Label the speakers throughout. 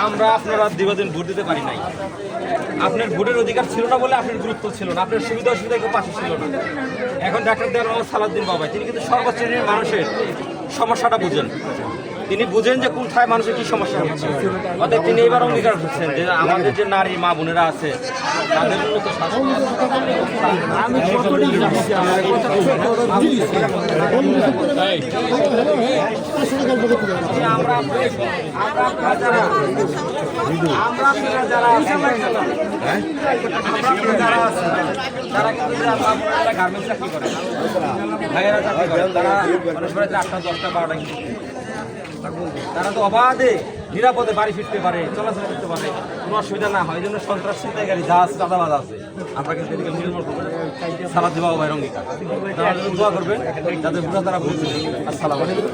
Speaker 1: আমরা আপনারা দীর্ঘদিন ভোট দিতে পারি নাই। আপনার ভোটের অধিকার ছিল না বলে আপনার গুরুত্ব ছিল না, আপনার সুবিধা অসুবিধা কেউ পাশে ছিল না। এখন ডাক্তার দেওয়ার মোহাম্মদ সালাউদ্দিন বাবা তিনি কিন্তু সর্বোচ্চ শ্রেণীর মানুষের সমস্যাটা বুঝেন। তিনি বুঝেন যে কোথায় মানুষের কি সমস্যা হচ্ছে। অতএব তিনি এবার অঙ্গীকার করছেন যে আমাদের যে নারী মা বোনেরা আছে তাদের উন্নত গার্মেন্টস চাকরি করে, ভাইয়েরা চাকরি করে, তারা মানুষ 8টা 10টা 12টা কিন্তু তারা তো অবাধে নিরাপদে বাড়ি ফিরতে পারে, চলাচল করতে পারে, কোনো অসুবিধা না হয়। এই জন্য সন্ত্রাস ছিনতাইকারী জাহাজ চাঁদাবাজ আছে, আমরা কিন্তু এদিকে নির্মূল করবো। সালাদ দিবা ভাইয়ের অঙ্গীকার, তারা দোয়া করবেন যাতে বুঝা তারা বুঝবে। আসসালামু আলাইকুম।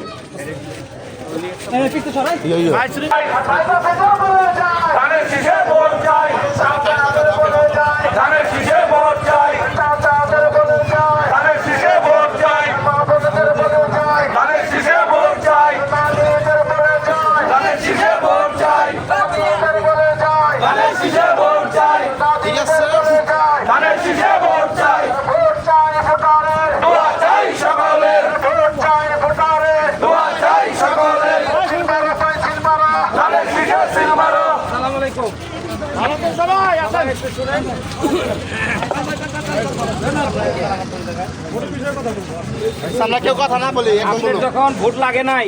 Speaker 1: যখন ভোট লাগে নাই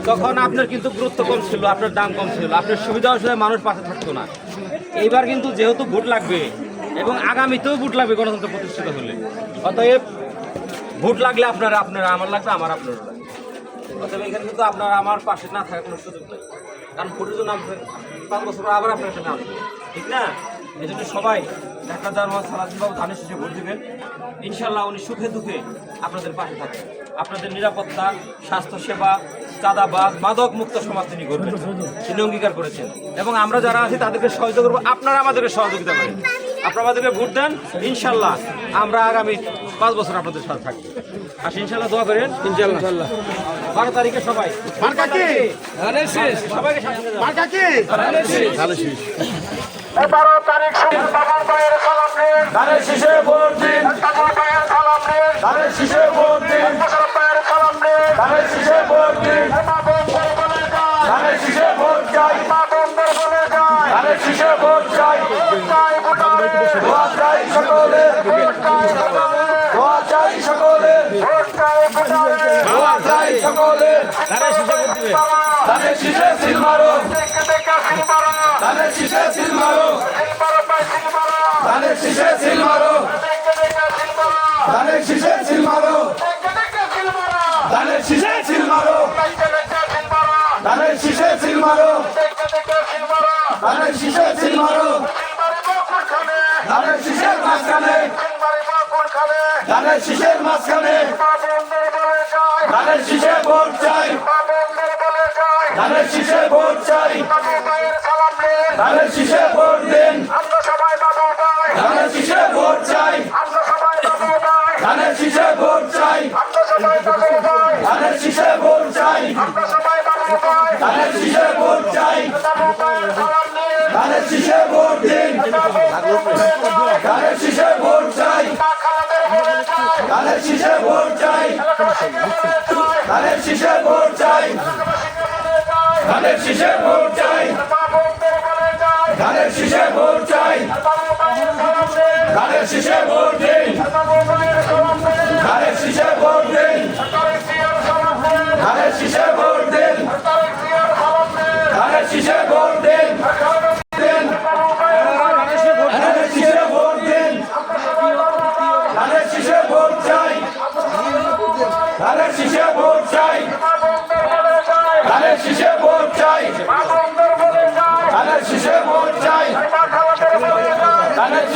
Speaker 1: তখন আপনার কিন্তু গুরুত্ব কম ছিল, আপনার দাম কম ছিল, আপনার সুবিধা অসুবিধা মানুষ পাশে থাকতো না। এইবার কিন্তু যেহেতু ভোট লাগবে এবং আগামীতেও ভোট লাগবে গণতন্ত্র প্রতিষ্ঠিত হলে, অতএব ভোট লাগলে আপনারা আমার লাগবে, আমার আপনারও লাগবে। অতএব এখানে কিন্তু আপনারা আমার পাশে না থাকার কোনো সুযোগ নেই, কারণ ভোটের জন্য 5 বছর আবার আপনার সাথে আসবে, ঠিক না? এই জন্য সবাই ডাক্তার মোহাম্মদ সালাউদ্দিন বাবু ধানের শেষে ভোট দেবেন। ইনশাল্লাহ উনি সুখে দুঃখে আপনাদের পাশে থাকবেন, আপনাদের নিরাপত্তা, স্বাস্থ্যসেবা, চাঁদাবাজ, মাদক মুক্ত সমাজ তিনি করবেন, তিনি অঙ্গীকার করেছেন। এবং আমরা যারা আছি তাদেরকে সহযোগিতা করবো, আপনারা আমাদেরকে সহযোগিতা করেন, আপনারা আমাদেরকে ভোট দেন। ইনশাল্লাহ আমরা আগামী 5 বছর আপনাদের সাথে থাকবো। আর ইনশাল্লাহ দোয়া করেন। ইনশাল্লাহ 12 তারিখে সবাই সবাইকে
Speaker 2: 12 তারিখ বাবার ভাইয়ের সালাম নিন,
Speaker 3: ধানের শীষে ভোট দিন,
Speaker 2: বাবার ভাইয়ের সালাম নিন,
Speaker 3: ধানের শীষে ভোট দিন,
Speaker 2: বাবার ভাইয়ের সালাম নিন,
Speaker 3: ধানের শীষে ভোট দিন,
Speaker 2: মা বন্ধর বলে যায়,
Speaker 3: ধানের শীষে ভোট চাই,
Speaker 2: মা বন্ধর বলে যায়,
Speaker 3: ধানের শীষে ভোট চাই,
Speaker 2: চাই ভোটারে,
Speaker 3: দোয়া চাই সকলে,
Speaker 2: ভোট চাই ভোটারে,
Speaker 3: দোয়া চাই সকলে,
Speaker 2: ভোট চাই ভোটারে,
Speaker 3: দোয়া চাই সকলে,
Speaker 1: ধানের শীষে ভোট দিবে।
Speaker 3: ধানের শীষে সিল মারো,
Speaker 2: দেখে দেখে সিলমারা,
Speaker 3: ধানের শীষে সিল মারো,
Speaker 2: সিলমারা পাই সিলমারা,
Speaker 3: ধানের শীষে সিল মারো,
Speaker 2: দেখে দেখে সিলমারা,
Speaker 3: ধানের শীষে সিল মারো,
Speaker 2: দেখে দেখে সিলমারা,
Speaker 3: ধানের শীষে সিল মারো,
Speaker 2: দেখে দেখে সিলমারা,
Speaker 3: ধানের শীষে সিল মারো,
Speaker 2: দেখে দেখে সিলমারা,
Speaker 3: ধানের শীষে সিল মারো,
Speaker 2: সিলমারি বকুল খানে,
Speaker 3: ধানের শীষের মাঝখানে,
Speaker 2: সিলমারি বকুল খানে,
Speaker 3: ধানের শীষের মাঝখানে,
Speaker 2: মা বন্ধর বলে যায়,
Speaker 3: ধানের শীষে ভোট চাই,
Speaker 2: মা বন্ধর বলে যায়,
Speaker 3: ধানের শীষে ভোট চাই,
Speaker 2: বাবু ভাইয়ের সালাম নিন,
Speaker 3: ধানের শীষে ভোট দিন,
Speaker 2: আমরা সবাই বাবু ভাই,
Speaker 3: ধানের শীষে ভোট চাই,
Speaker 2: আমরা সবাই বাবু ভাই,
Speaker 3: ধানের শীষে ভোট চাই,
Speaker 2: আমরা সবাই বাবু ভাই,
Speaker 3: ধানের শীষে ভোট চাই,
Speaker 2: আমরা সবাই বাবু ভাই,
Speaker 3: ধানের শীষে ভোট চাই,
Speaker 2: বাবু ভাইয়ের সালাম নিন,
Speaker 3: ধানের শীষে ভোট দিন,
Speaker 2: বাবু বলে যায়,
Speaker 3: ধানের শীষে ভোট চাই,
Speaker 2: মা খালাদের বলে যায়,
Speaker 3: ধানের শীষে ভোট চাই,
Speaker 2: বলে যায়,
Speaker 3: ধানের শীষে ভোট চাই,
Speaker 2: বলে যায়,
Speaker 3: ধানের শীষে ভোট চাই,
Speaker 2: মা বন্ধর বলে যায়,
Speaker 3: ধানের শীষে ভোট চাই,
Speaker 2: বাবু ভাইয়ের সালাম নিন,
Speaker 3: ধানের শীষে ভোট দিন,
Speaker 2: বাবু ভাইয়ের সালাম নিন,
Speaker 3: ধানের শীষে ভোট দিন,
Speaker 2: তারেক জিয়ার সালাম নিন,
Speaker 3: ধানের শীষে ভোট দিন,
Speaker 2: তারেক জিয়ার সালাম নিন,
Speaker 3: ধানের শীষে ভোট দিন, দিন,
Speaker 2: বাবু ভাইয়ের সালাম নিন,
Speaker 3: ধানের শীষে ভোট দিন, ধানের শীষে ভোট চাই, ধানের শীষে ভোট চাই,
Speaker 2: মা বন্ধর বলে যায়,
Speaker 3: ধানের শীষে ভোট চাই,
Speaker 2: মা বন্ধর বলে যায়,
Speaker 3: ধানের শীষে ভোট চাই,
Speaker 2: মা খালাদের বলে যায়,
Speaker 3: ধানের